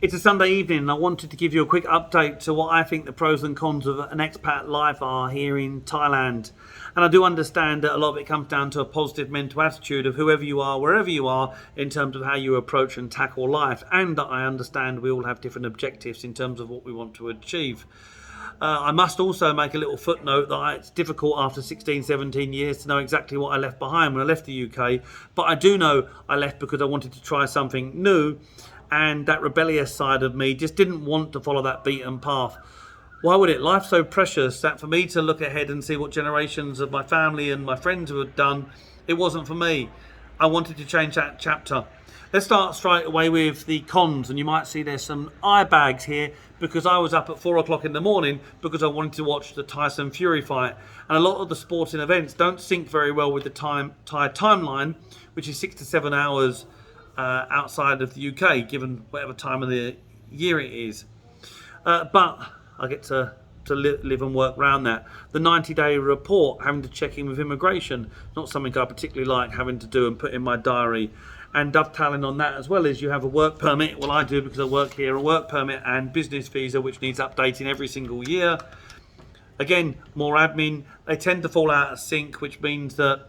It's a Sunday evening and I wanted to give you a quick update to what I think the pros and cons of an expat life are here in Thailand. And I do understand that a lot of it comes down to a positive mental attitude of whoever you are, wherever you are, in terms of how you approach and tackle life. And I understand we all have different objectives in terms of what we want to achieve. I must also make a little footnote that it's difficult after 16, 17 years to know exactly what I left behind when I left the UK. But I do know I left because I wanted to try something new. And that rebellious side of me just didn't want to follow that beaten path. Why would it? Life's so precious that for me to look ahead and see what generations of my family and my friends had done, it wasn't for me. I wanted to change that chapter. Let's start straight away with the cons, and you might see there's some eye bags here because I was up at 4 o'clock in the morning because I wanted to watch the Tyson Fury fight. And a lot of the sporting events don't sync very well with the Thai timeline, which is 6 to 7 hours outside of the UK, given whatever time of the year it is. But I get to live and work around that. The 90-day report, having to check in with immigration, not something I particularly like having to do and put in my diary. And dovetailing on that as well is you have a work permit. Well, I do because I work here, a work permit and business visa, which needs updating every single year. Again, more admin. They tend to fall out of sync, which means that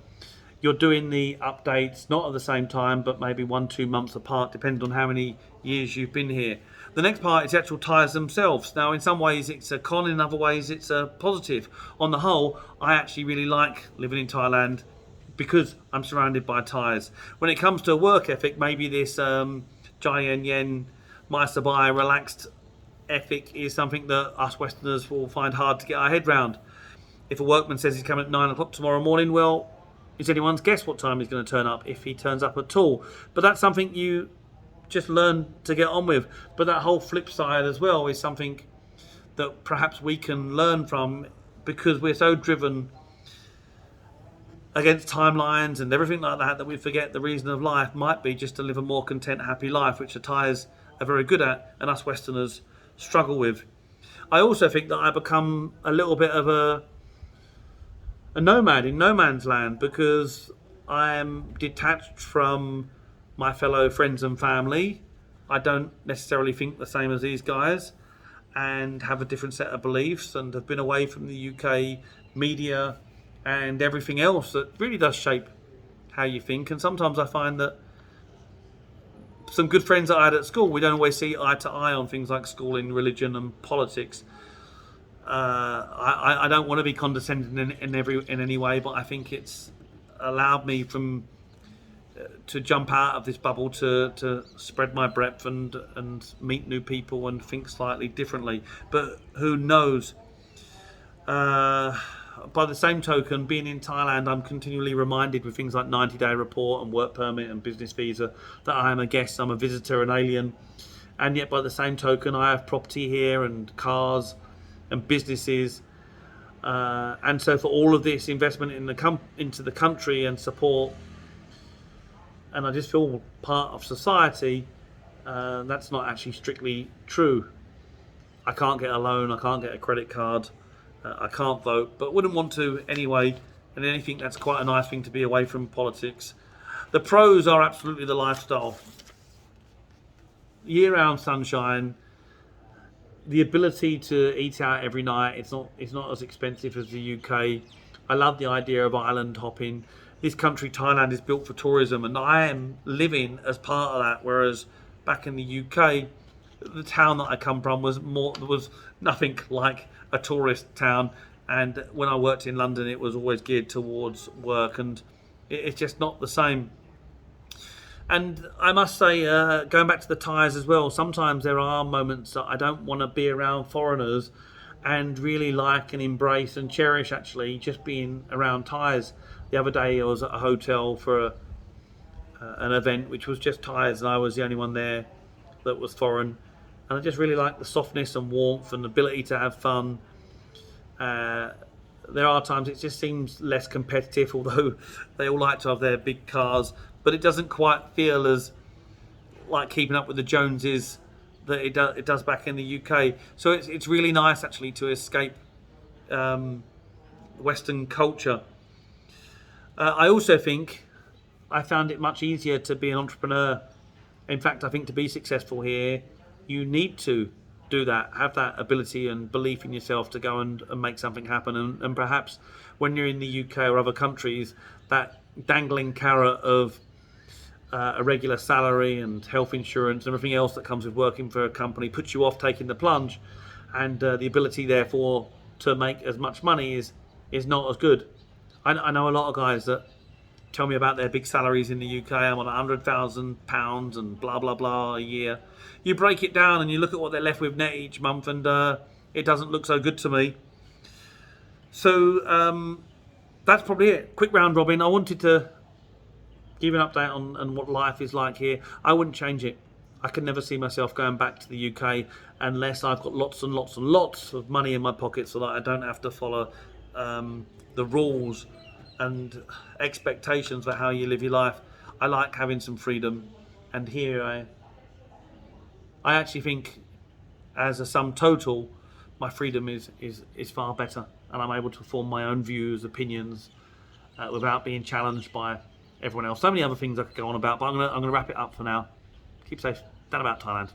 you're doing the updates not at the same time, but maybe 1-2 months apart, depending on how many years you've been here. The next part is the actual Thais themselves. Now, in some ways it's a con, in other ways it's a positive. On the whole, I actually really like living in Thailand because I'm surrounded by Thais. When it comes to a work ethic, maybe this Jai Yen Yen, Mai Sabai relaxed ethic is something that us Westerners will find hard to get our head round. If a workman says he's coming at 9 o'clock tomorrow morning, well, it's anyone's guess what time he's going to turn up, if he turns up at all. But that's something you just learn to get on with. But that whole flip side as well is something that perhaps we can learn from, because we're so driven against timelines and everything like that we forget the reason of life might be just to live a more content, happy life, which the Thais are very good at and us Westerners struggle with. I also think that I become a little bit of a nomad in no man's land because I am detached from my fellow friends and family. I don't necessarily think the same as these guys and have a different set of beliefs and have been away from the UK media and everything else that really does shape how you think. And sometimes I find that some good friends that I had at school, we don't always see eye to eye on things like schooling, religion and politics. I don't want to be condescending in any way, but I think it's allowed me to jump out of this bubble to spread my breadth and meet new people and think slightly differently. But who knows? By the same token, being in Thailand, I'm continually reminded with things like 90-day report and work permit and business visa that I am a guest, I'm a visitor, an alien. And yet by the same token, I have property here and cars and businesses, and so for all of this investment into the country and support, and I just feel part of society, that's not actually strictly true. I can't get a loan, I can't get a credit card, I can't vote, but wouldn't want to anyway, and anything that's quite a nice thing to be away from politics. The pros are absolutely the lifestyle. Year-round sunshine, the ability to eat out every night. It's not as expensive as the UK. I love the idea of island hopping. This country, Thailand, is built for tourism, and I am living as part of that. Whereas back in the UK, the town that I come from was nothing like a tourist town. And when I worked in London, it was always geared towards work, and it's just not the same. And I must say, going back to the Thais as well, sometimes there are moments that I don't want to be around foreigners and really like and embrace and cherish actually just being around Thais. The other day I was at a hotel for an event which was just Thais, and I was the only one there that was foreign. And I just really like the softness and warmth and ability to have fun. There are times it just seems less competitive, although they all like to have their big cars, but it doesn't quite feel as like keeping up with the Joneses that it does back in the UK. So it's really nice actually to escape Western culture. I also think I found it much easier to be an entrepreneur. In fact, I think to be successful here, you need to do that, have that ability and belief in yourself to go and make something happen. And perhaps when you're in the UK or other countries, that dangling carrot of a regular salary and health insurance and everything else that comes with working for a company puts you off taking the plunge, and the ability therefore to make as much money is not as good. I know a lot of guys that tell me about their big salaries in the UK. I'm on £100,000 and blah blah blah a year. You break it down and you look at what they're left with net each month, and it doesn't look so good to me. So that's probably it. Quick round robin. I wanted to give an update on what life is like here. I wouldn't change it. I can never see myself going back to the UK unless I've got lots and lots and lots of money in my pocket so that I don't have to follow the rules and expectations for how you live your life. I like having some freedom, and here I actually think, as a sum total, my freedom is far better, and I'm able to form my own views, opinions, without being challenged by everyone else. So many other things I could go on about, but I'm gonna wrap it up for now. Keep safe. That about Thailand.